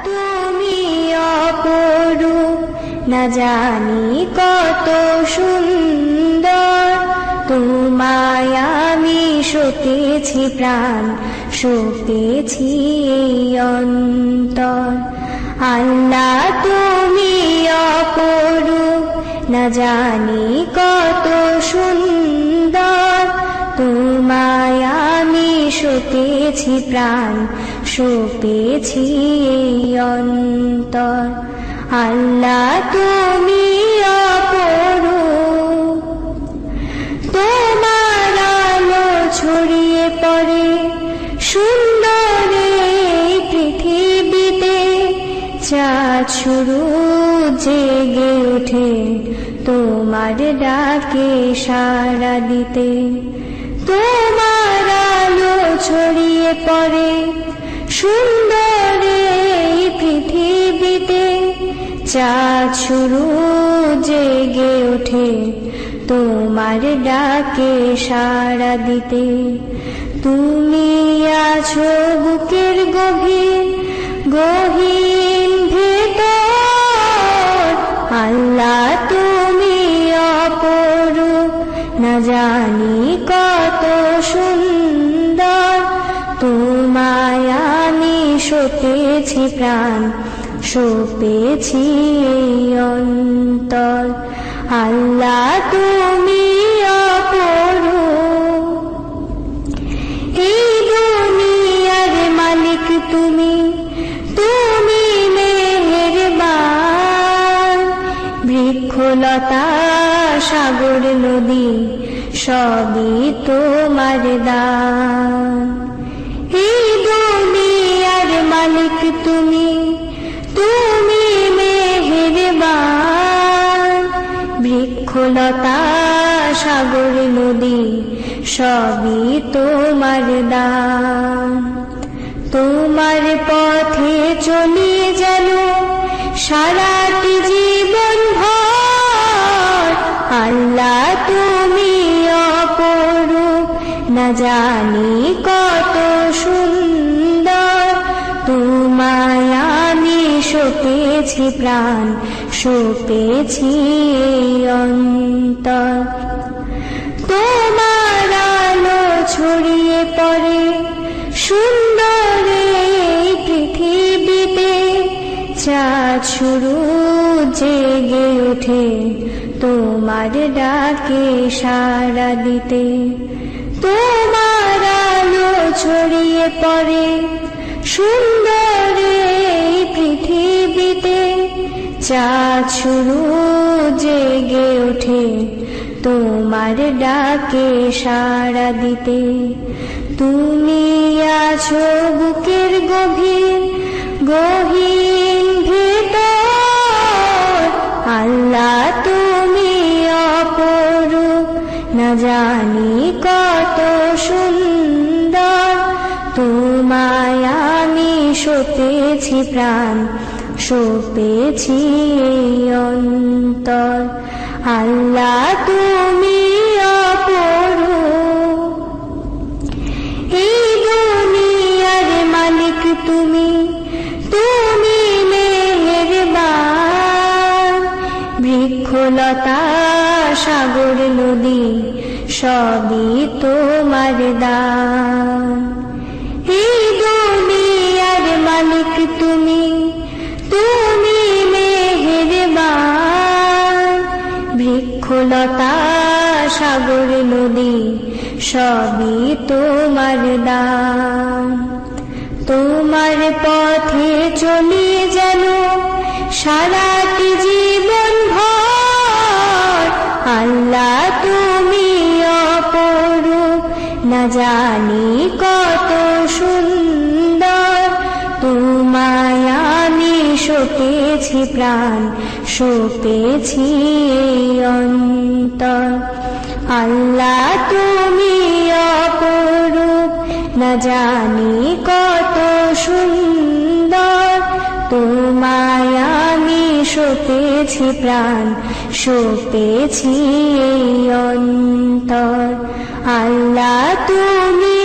তুমি অপরূপ, না জানি কত সুন্দর। তোমায় আমি সপেছি প্রাণ, সপেছি এই অন্তর। আল্লাহ তুমি অপরূপ, না জানি কত সুন্দর। তোমায় আমি সপেছি প্রাণ, সপেছি এই অন্তর। আল্লাহ তুমি অপরূপ, তোমার আলো ছড়িয়ে পড়ে সুন্দর এই পৃথিবীতে। চাঁদ শুরু জেগে ওঠে তোমার ডাকে সাড়া দিতে। তোমার আলো ছড়িয়ে পড়ে সুন্দর এই পৃথিবীতে। চাঁদ শুরু জেগে ওঠে তোমার ডাকে সাড়া দিতে। তুমি আছো বুকের গভীর গহীন ভেতর। আল্লাহ তুমি অপরূপ, না জানি কত সুন্দর। তোমায় আমি সপেছি প্রাণ, সপেছি এই অন্তর। আল্লাহ তুমি অপরূপ, এই দুনিয়ার মালিক তুমি, তুমি মেহেরবান। বৃক্ষলতা সাগর নদী সবই তোমার দান। এই দুনিয়ার মালিক তুমি, তুমি মেহেরবান। বৃক্ষলতা সাগর নদী সবই তোমার দান। তোমার পথে চলি যেন সারাটি জীবন ভর। আল্লাহ তুমি অপরূপ, না জানি কত সুন্দর। তোমায় আমি সপেছি প্রাণ, সপেছি এই অন্তর। তোমার আলো ছড়িয়ে পড়ে সুন্দর এই পৃথিবীতে। চাঁদ শুরু জেগে ওঠে তোমার ডাকে সাড়া দিতে। তোমার আলো ছড়িয়ে পড়ে সুন্দর এই পৃথিবীতে। চাঁদ শুরু জেগে ওঠে তোমার ডাকে সাড়া দিতে। তুমি আছো বুকের গভীর গহীন ভেতর। আল্লাহ তুমি অপরূপ, না জানি কত সুন্দর। তোমায় আমি সপেছি প্রাণ, সপেছি এই অন্তর। আল্লাহ তুমি অপরূপ, এই দুনিয়ার মালিক তুমি, তুমি মেহেরবান। বৃক্ষলতা সাগর নদী সবই তোমার দান। এই দুনিয়ার মালিক তুমি, তুমি মেহেরবান। বৃক্ষলতা সাগর নদী সবই তোমার দান। তোমার পথে চলি যেন সারাটি জীবন ভর। আল্লাহ তুমি অপরূপ, না জানি কত সুন্দর। তোমায় আমি সপেছি প্রাণ, সপেছি এই অন্তর। আল্লাহ তুমি অপরূপ, না জানি কত সুন্দর। তোমায় আমি সপেছি প্রাণ, সপেছি এই অন্তর। আল্লাহ তুমি